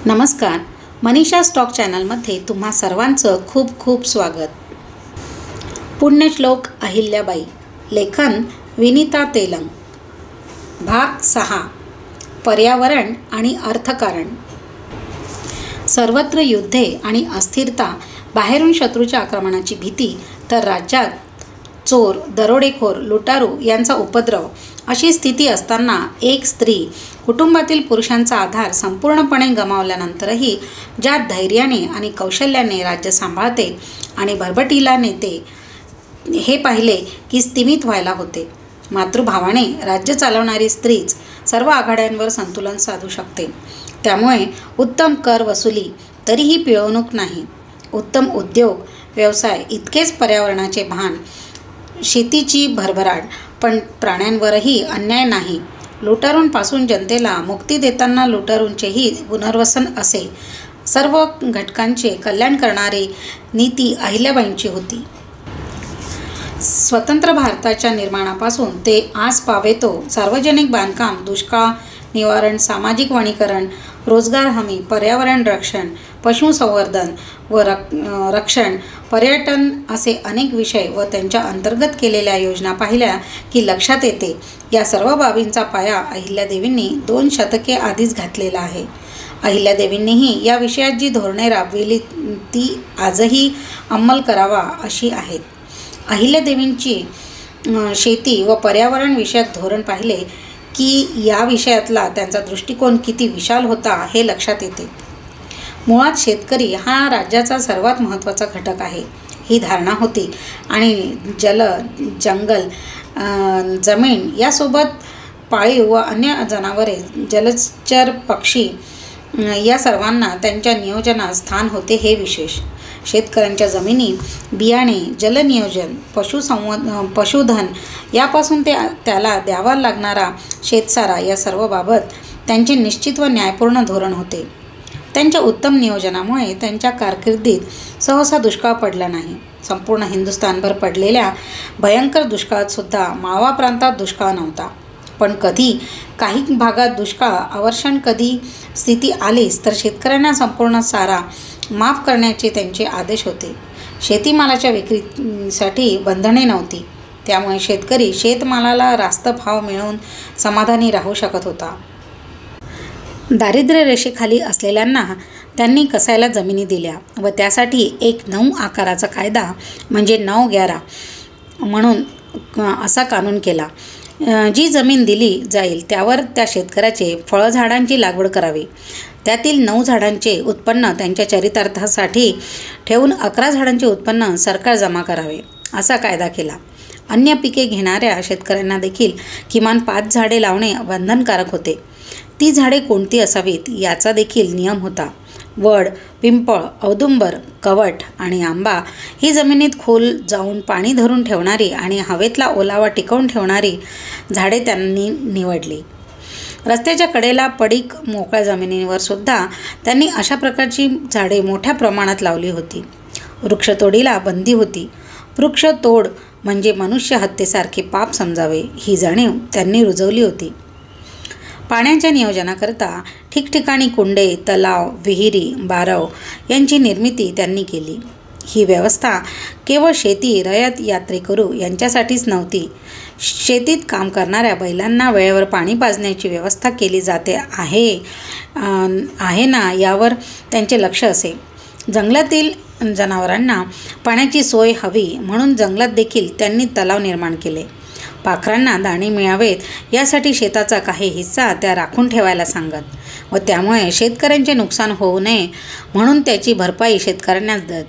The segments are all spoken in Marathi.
नमस्कार, मनीषा स्टॉक चॅनलमध्ये तुम्हा सर्वांचं खूप खूप स्वागत. पुण्यश्लोक अहिल्याबाई, लेखन विनीता तेलंग. भाग 6. पर्यावरण आणि अर्थकारण. सर्वत्र युद्धे आणि अस्थिरता, बाहेरून शत्रूच्या आक्रमणाची भीती, तर राज्यात चोर, दरोडेखोर, लुटारू यांचा उपद्रव, अशी स्थिती असताना एक स्त्री कुटुंबातील पुरुषांचा आधार संपूर्णपणे गमावल्यानंतरही ज्या धैर्याने आणि कौशल्याने राज्य सांभाळते आणि भरभटीला नेते, हे पाहिले की स्तिमित व्हायला होते. मातृभावाने राज्य चालवणारी स्त्रीच सर्व आघाड्यांवर संतुलन साधू शकते. त्यामुळे उत्तम कर वसुली, तरीही पिळवणूक नाही, उत्तम उद्योग व्यवसाय, इतकेच पर्यावरणाचे भान, शेतीची भरभराट, पण प्राण्यांवरही अन्याय नाही, लुटारूंपासून जनतेला मुक्ती देताना लुटारूंचेही पुनर्वसन, असे सर्व घटकांचे कल्याण करणारी नीती अहिल्याबाईंची होती. स्वतंत्र भारताच्या निर्माणापासून ते आज पावेतो सार्वजनिक बांधकाम, दुष्काळ निवारण, सामाजिक वनीकरण, रोजगार हमी, पर्यावरण रक्षण, पशुसंवर्धन व रक्षण, पर्यटन असे अनेक विषय व त्यांच्या अंतर्गत केलेल्या योजना पाहिल्या की लक्षात येते, या सर्व बाबींचा पाया अहिल्यादेवींनी 2 शतके आधीच घातलेला आहे. अहिल्यादेवींनीही या विषयात जी धोरणे राबविली ती आजही अंमल करावा अशी आहेत. अहिल्यादेवींची शेती व पर्यावरण विषयक धोरण पाहिले की या विषयातला त्यांचा दृष्टिकोन किती विशाल होता हे लक्षात येते. मुळात शेतकरी हा राज्याचा सर्वात महत्त्वाचा घटक आहे, ही धारणा होती आणि जल, जंगल, जमीन यासोबत पाळीव व अन्य जनावरे, जलचर, पक्षी या सर्वांना त्यांच्या नियोजनात स्थान होते हे विशेष. शेतकऱ्यांच्या जमिनी, बियाणे, जलनियोजन, पशुधन यापासून त्याला द्यावा लागणारा शेतसारा या सर्व बाबत त्यांचे निश्चित व न्यायपूर्ण धोरण होते. त्यांच्या उत्तम नियोजनामुळे त्यांच्या कारकिर्दीत सहसा दुष्काळ पडला नाही. संपूर्ण हिंदुस्थानभर पडलेल्या भयंकर दुष्काळात सुद्धा माळवा प्रांतात दुष्काळ नव्हता. पण कधी काही भागात दुष्काळ अवर्षण कधी स्थिती आलीच तर शेतकऱ्यांना संपूर्ण सारा माफ करण्याचे त्यांचे आदेश होते. शेतीमालाच्या विक्रीसाठी बंधने नव्हती, त्यामुळे शेतकरी शेतमालाला रास्त भाव मिळवून समाधानी राहू शकत होता. दारिद्र्य रेषेखाली असलेल्यांना त्यांनी कसायला जमिनी दिल्या व त्यासाठी एक 9 आकाराचा कायदा म्हणजे 9/11 म्हणून असा कानून केला. जी जमीन दिली जाईल त्यावर त्या शेतकऱ्याचे फळझाडांची लागवड करावी. त्यातील 9 झाडांचे उत्पन्न त्यांच्या चरितार्थासाठी ठेवून 11 झाडांचे उत्पन्न सरकार जमा करावे, असा कायदा केला. अन्य पिके घेणाऱ्या शेतकऱ्यांना देखील किमान 5 झाडे लावणे बंधनकारक होते. ती झाडे कोणती असावीत याचा देखील नियम होता. वड, पिंपळ, औदुंबर, कवठ आणि आंबा ही जमिनीत खोल जाऊन पाणी धरून ठेवणारी आणि हवेतला ओलावा टिकवून ठेवणारी झाडे त्यांनी निवडली. रस्त्याच्या कडेला पडीक मोकळ्या जमिनीवर सुद्धा त्यांनी अशा प्रकारची झाडे मोठ्या प्रमाणात लावली होती. वृक्षतोडीला बंदी होती. वृक्षतोड म्हणजे मनुष्य हत्येसारखे पाप समजावे, ही जाणीव त्यांनी रुजवली होती. पाण्याच्या नियोजनाकरता ठिकठिकाणी कुंडे, तलाव, विहिरी, बारव यांची निर्मिती त्यांनी केली. ही व्यवस्था केवळ शेती, रयत, यात्रेकरू यांच्यासाठीच नव्हती. शेतीत काम करणाऱ्या बैलांना वेळेवर पाणी पाजण्याची व्यवस्था केली जाते आहे ना यावर त्यांचे लक्ष असे. जंगलातील जनावरांना पाण्याची सोय हवी म्हणून जंगलात देखील त्यांनी तलाव निर्माण केले. पाखरांना दाणे मिळावेत यासाठी शेताचा काही हिस्सा त्या राखून ठेवायला सांगत व त्यामुळे शेतकऱ्यांचे नुकसान होऊ नये म्हणून त्याची भरपाई शेतकऱ्यांनाच देत.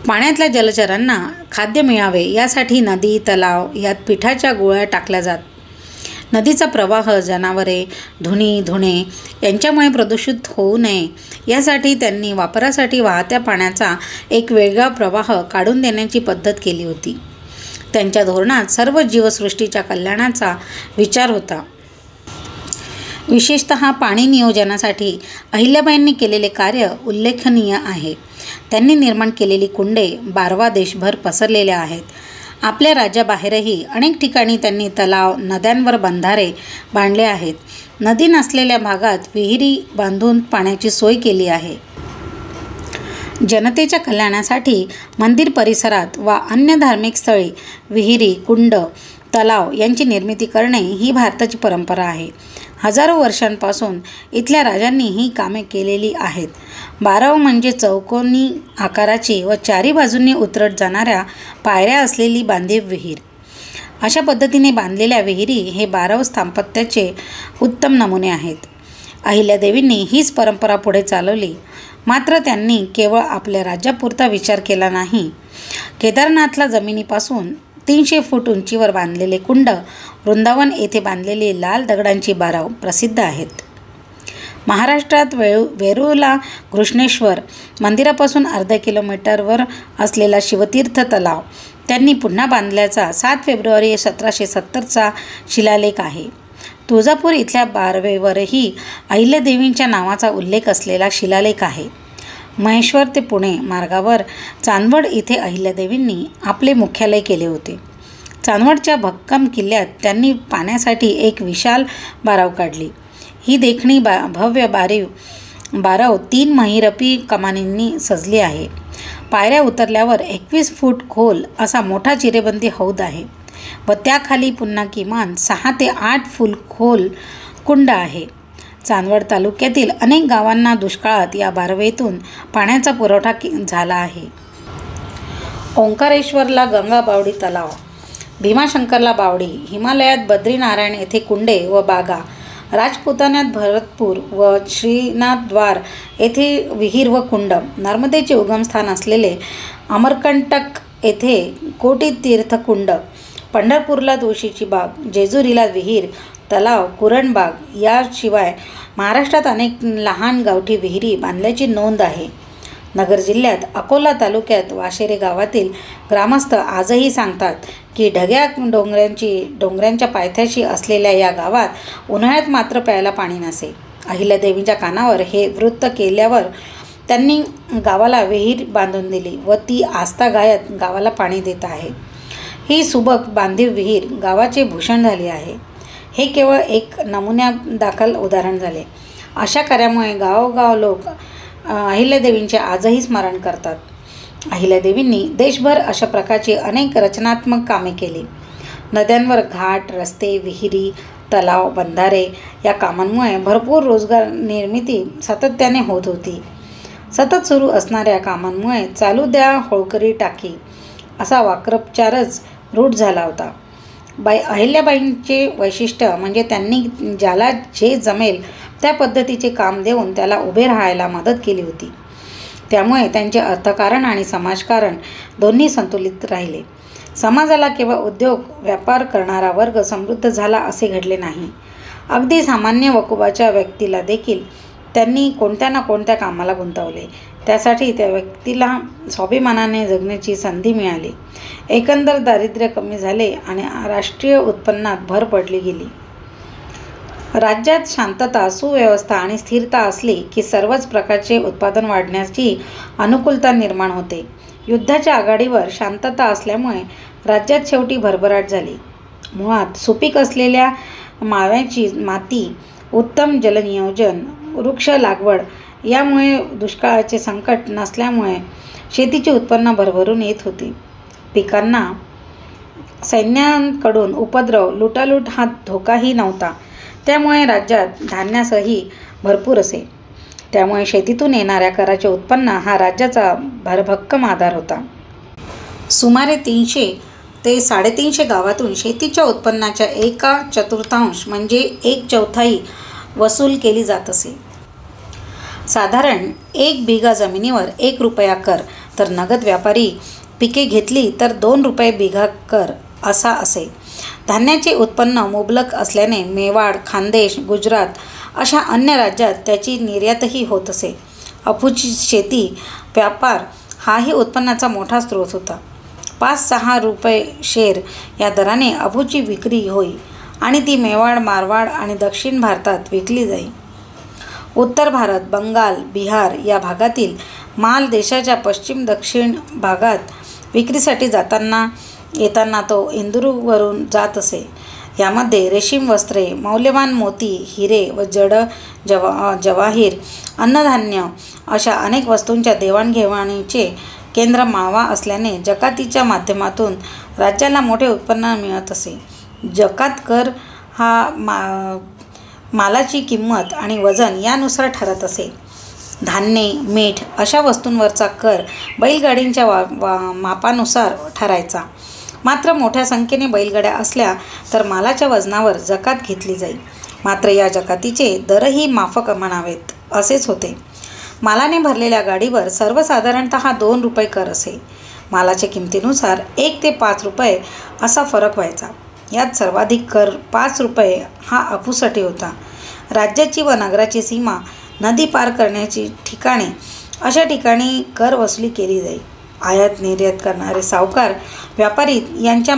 पाण्यातल्या जलचरांना खाद्य मिळावे यासाठी नदी, तलाव यात पिठाच्या गोळ्या टाकल्या जात. नदीचा प्रवाह, जनावरे, धुणे यांच्यामुळे प्रदूषित होऊ नये यासाठी त्यांनी वापरासाठी वाहत्या पाण्याचा एक वेगळा प्रवाह काढून देण्याची पद्धत केली होती. त्यांच्या धोरणात सर्व जीवसृष्टीच्या कल्याणाचा विचार होता. विशेषतः पाणी नियोजनासाठी अहिल्याबाईंनी केलेले कार्य उल्लेखनीय आहे. त्यांनी निर्माण केलेली कुंडे 12 देशभर पसरलेल्या आहेत आपल्या राज्याबाहेरही अनेक ठिकाणी त्यांनी तलाव, नद्यांवर बंधारे बांधले आहेत. नदी नसलेल्या भागात विहिरी बांधून पाण्याची सोय केली आहे. जनतेच्या कल्याणासाठी मंदिर परिसरात वा अन्य धार्मिक स्थळी विहिरी, कुंड, तलाव यांची निर्मिती करणे ही भारताची परंपरा आहे. हजारो वर्षांपासून इथल्या राजांनी ही कामे केलेली आहेत. बारव म्हणजे चौकोनी आकाराची व चारी बाजूंनी उतरत जाणाऱ्या पायऱ्या असलेली बांधीव विहीर. अशा पद्धतीने बांधलेल्या विहिरी हे बारव स्थापत्याचे उत्तम नमुने आहेत. अहिल्यादेवींनी हीच परंपरा पुढे चालवली. मात्र त्यांनी केवळ आपल्या राज्यापुरता विचार केला नाही. केदारनाथला जमिनीपासून 300 फूट उंचीवर बांधलेले कुंड, वृंदावन येथे बांधलेली लाल दगडांची बारव प्रसिद्ध आहेत. महाराष्ट्रात वेरूळला घृष्णेश्वर मंदिरापासून अर्धा किलोमीटरवर असलेला शिवतीर्थ तलाव त्यांनी पुन्हा बांधल्याचा 7 फेब्रुवारी 1770चा शिलालेख आहे. तुळजापूर इथल्या बारवेवरही अहिल्यादेवींच्या नावाचा उल्लेख असलेला शिलालेख आहे. महेश्वर ते पुणे मार्गावर चांदवड इथे अहिल्यादेवींनी आपले मुख्यालय केले होते. चांदवडच्या भक्कम किल्ल्यात त्यांनी पाण्यासाठी एक विशाल बारव काढली. ही देखणी भव्य बारव 3 महिरपी कमानींनी सजली आहे. पायऱ्या उतरल्यावर 21 फूट खोल असा मोठा चिरेबंदी हौद आहे व त्याखाली पुन्हा किमान 6 ते 8 फूट खोल कुंड आहे. चांदवड तालुक्यातील अनेक गावांना दुष्काळात या बारवेतून पाण्याचा पुरवठा झाला आहे. ओंकारेश्वरला गंगा बावडी तलाव, भीमाशंकरला बावडी, हिमालयात बद्रीनारायण येथे कुंडे व बागा, राजपुतान्यात भरतपूर व श्रीनाथद्वार येथे विहीर व कुंड, नर्मदेचे उगमस्थान असलेले अमरकंटक येथे कोटी तीर्थकुंड, पंढरपूरला तुळशीची बाग, जेजुरीला विहीर, तलाव, कुरणबाग याशिवाय महाराष्ट्रात अनेक लहान गावठी विहिरी बांधल्याची नोंद आहे. नगर जिल्ह्यात अकोला तालुक्यात वाशेरे गावातील ग्रामस्थ आजही सांगतात की ढग्या डोंगरांच्या पायथ्याशी असलेल्या या गावात उन्हाळ्यात मात्र प्यायला पाणी नसे. अहिल्यादेवींच्या कानावर हे वृत्त केल्यावर त्यांनी गावाला विहीर बांधून दिली व ती आस्थागायत गावाला पाणी देत आहे. ही सुबक बांधीव विहीर गावाचे भूषण झाली आहे. हे केवळ एक नमुन्यादाखल उदाहरण झाले. अशा कार्यामुळे गावोगाव लोक अहिल्यादेवींचे आजही स्मरण करतात. अहिल्यादेवींनी देशभर अशा प्रकारची अनेक रचनात्मक कामे केली. नद्यांवर घाट, रस्ते, विहिरी, तलाव, बंधारे या कामांमुळे भरपूर रोजगार निर्मिती सातत्याने होत होती. सतत सुरू असणाऱ्या कामांमुळे चालू द्या होळकरी टाकी असा वाक्प्रचारच रूढ झाला होता. अहिल्याबाईंचे वैशिष्ट्य म्हणजे त्यांनी ज्याला जे जमेल त्या पद्धतीचे काम देऊन त्याला उभे राहायला मदत केली होती. त्यामुळे त्यांचे अर्थकारण आणि समाजकारण दोन्ही संतुलित राहिले. समाजाला केवळ उद्योग व्यापार करणारा वर्ग समृद्ध झाला असे घडले नाही. अगदी सामान्य वकुबाच्या व्यक्तीला देखील त्यांनी कोणत्या ना कोणत्या कामाला गुंतवले. त्यासाठी त्या व्यक्तीला स्वाभिमानाने जगण्याची संधी मिळाली. एकंदर दारिद्र्य कमी झाले आणि राष्ट्रीय उत्पन्नात भर पडली गेली. राज्यात शांतता, सुव्यवस्था आणि स्थिरता असली की सर्वच प्रकारचे उत्पादन वाढण्याची अनुकूलता निर्माण होते. युद्धाच्या आघाडीवर शांतता असल्यामुळे राज्यात शेवटी भरभराट झाली. मुळात सुपीक असलेल्या माव्याची माती, उत्तम जलनियोजन, वृक्ष लागवड यामुळे दुष्काळाचे संकट नसल्यामुळे शेतीचे उत्पन्न भरभरून येत होते. पिकांना सैन्यांकडून उपद्रव, लुटालूट हा धोकाही नव्हता. त्यामुळे राज्यात धान्यासही भरपूर असे. त्यामुळे शेतीतून येणाऱ्या कराचे उत्पन्न हा राज्याचा भरभक्कम आधार होता. सुमारे 300 ते 350 गावातून शेतीच्या उत्पन्नाच्या 1/4 म्हणजे 1/4 वसूल केली जात असे. साधारण 1 बिघा जमिनीवर 1 रुपया कर, तर नगद व्यापारी पिके घेतली तर 2 रुपये बिघा कर असा असे. धान्याचे उत्पन्न मुबलक असल्याने मेवाड, खानदेश, गुजरात अशा अन्य राज्यात त्याची निर्यातही होत असे. अफूची शेती व्यापार हाही उत्पन्नाचा मोठा स्रोत होता. 5-6 रुपये शेर या दराने अफूची विक्री होई आणि ती मेवाड, मारवाड आणि दक्षिण भारतात विकली जाई. उत्तर भारत, बंगाल, बिहार या भागातील माल देशाच्या पश्चिम दक्षिण भागात विक्रीसाठी जाताना येताना तो इंदूरवरून जात असे. यामध्ये रेशीम वस्त्रे, मौल्यवान मोती, हिरे व जवाहीर, अन्नधान्य अशा अनेक वस्तूंच्या देवाणघेवाणीचे केंद्र माळवा असल्याने जकातीच्या माध्यमातून राज्याला मोठे उत्पन्न मिळत असे. जकात कर हा मालाची किंमत आणि वजन यानुसार ठरत असे. धान्ये, मीठ अशा वस्तूंवरचा कर बैलगाडींच्या मापानुसार ठरायचा. मात्र मोठ्या संख्येने बैलगाड्या असल्या तर मालाच्या वजनावर जकात घेतली जाई. मात्र या जकातीचे दरही माफक म्हणावेत असेच होते. मालाने भरलेल्या गाडीवर सर्वसाधारणतः 2 रुपये कर असे. मालाच्या किमतीनुसार 1 ते 5 रुपये असा फरक व्हायचा. यात सर्वाधिक कर 5 रुपये हा अफूसाठी होता. राज्याची व नगराची सीमा, नदी पार करण्याची ठिकाणे अशा ठिकाणी कर वसुली केली जाई. आयात निर्यात करणारे सावकार, व्यापारी यांच्या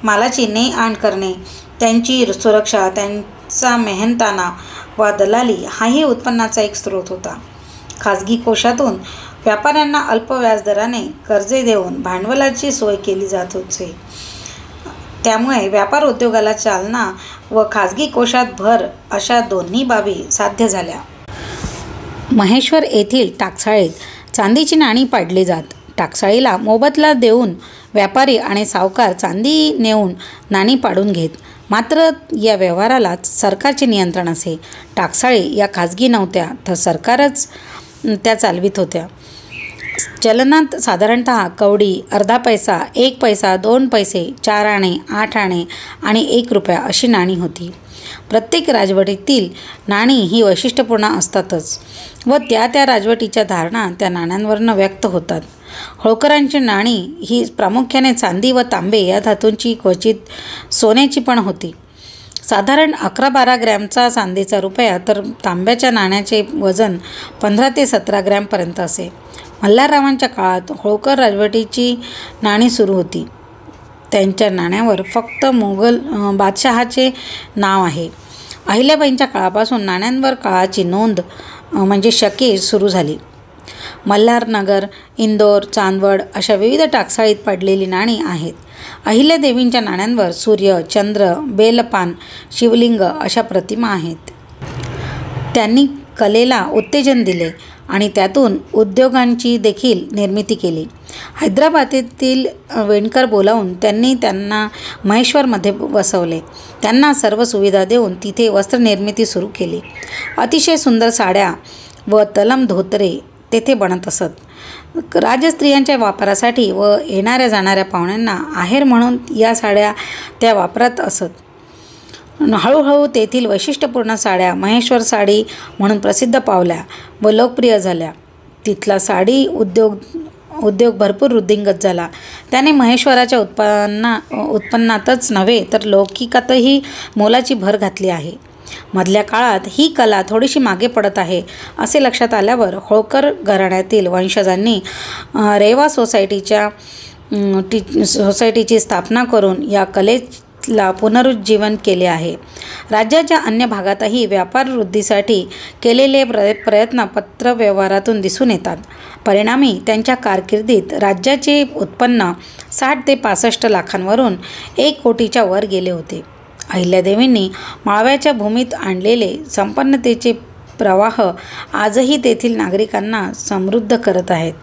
मालाची ने-आण करणे, त्यांची सुरक्षा, त्यांचा मेहनताना व दलाली हाही उत्पन्नाचा एक स्रोत होता. खाजगी कोशातून व्यापाऱ्यांना अल्प व्याजदराने कर्जे देऊन भांडवलाची सोय केली जात होती. त्यामुळे व्यापार उद्योगाला चालना व खाजगी कोशात भर अशा दोन्ही बाबी साध्य झाल्या. महेश्वर येथील टाकसाळीत चांदीची नाणी पाडली जात. टाकसाळीला मोबदला देऊन व्यापारी आणि सावकार चांदी नेऊन नाणी पाडून घेत. मात्र या व्यवहाराला सरकारचे नियंत्रण असे. टाकसाळी या खाजगी नव्हत्या, तर सरकारच त्या चालवित होत्या. चलनात साधारणतः कवडी, अर्धा पैसा, 1 पैसा, 2 पैसे, 4 आणे, 8 आणे आणि 1 रुपया अशी नाणी होती. प्रत्येक राजवटीतील नाणी ही वैशिष्ट्यपूर्ण असतातच व त्या राजवटीच्या धारणा त्या नाण्यांवरून व्यक्त होतात. होळकरांची नाणी ही प्रामुख्याने चांदी व तांबे या धातूंची, क्वचित सोन्याची पण होती. साधारण 11-12 ग्रॅमचा चांदीचा रुपया तर तांब्याच्या नाण्याचे वजन 15 ते 17 ग्रॅमपर्यंत असे. मल्हाररावांच्या काळात होळकर राजवटीची नाणी सुरू होती. त्यांच्या नाण्यावर फक्त मोगल बादशहाचे नाव आहे. अहिल्याबाईंच्या काळापासून नाण्यांवर काळाची नोंद म्हणजे शके सुरू झाली. मल्हारनगर, इंदोर, चांदवड अशा विविध टाकसाळीत पडलेली नाणी आहेत. अहिल्यादेवींच्या नाण्यांवर सूर्य, चंद्र, बेलपान, शिवलिंग अशा प्रतिमा आहेत. त्यांनी कलेला उत्तेजन दिले आणि त्यातून उद्योगांची देखील निर्मिती केली. हैदराबादेतील वेणकर बोलावून त्यांना महेश्वरमध्ये बसवले. त्यांना सर्व सुविधा देऊन तिथे वस्त्रनिर्मिती सुरू केली. अतिशय सुंदर साड्या व तलम धोतरे तेथे बनत असत. राजस्त्रियांच्या वापरासाठी व येणाऱ्या जाणाऱ्या पाहुण्यांना आहेर म्हणून या साड्या त्या वापरत असत. हळूहळू तेथील वैशिष्ट्यपूर्ण साड्या महेश्वर साडी म्हणून प्रसिद्ध पावल्या व लोकप्रिय झाल्या. तिथला साडी उद्योग भरपूर वृद्धिंगत झाला. त्याने महेश्वराच्या उत्पन्नातच नव्हे तर लौकिकातही मोलाची भर घातली आहे. मधल्या काळात ही कला थोडीशी मागे पडत आहे असे लक्षात आल्यावर होळकर घराण्यातील वंशजांनी रेवा सोसायटीची स्थापना करून या कलेला पुनरुज्जीवन केले आहे. राज्याच्या अन्य भागातही व्यापार वृद्धीसाठी केलेले प्रयत्न पत्रव्यवहारातून दिसून येतात. परिणामी त्यांच्या कारकिर्दीत राज्याचे उत्पन्न 60 ते 65 लाखांवरून 1 कोटीच्या वर गेले होते. अहिल्यादेवींनी माळव्याच्या भूमीत आणलेले संपन्नतेचे प्रवाह आजही तेथील नागरिकांना समृद्ध करत आहेत.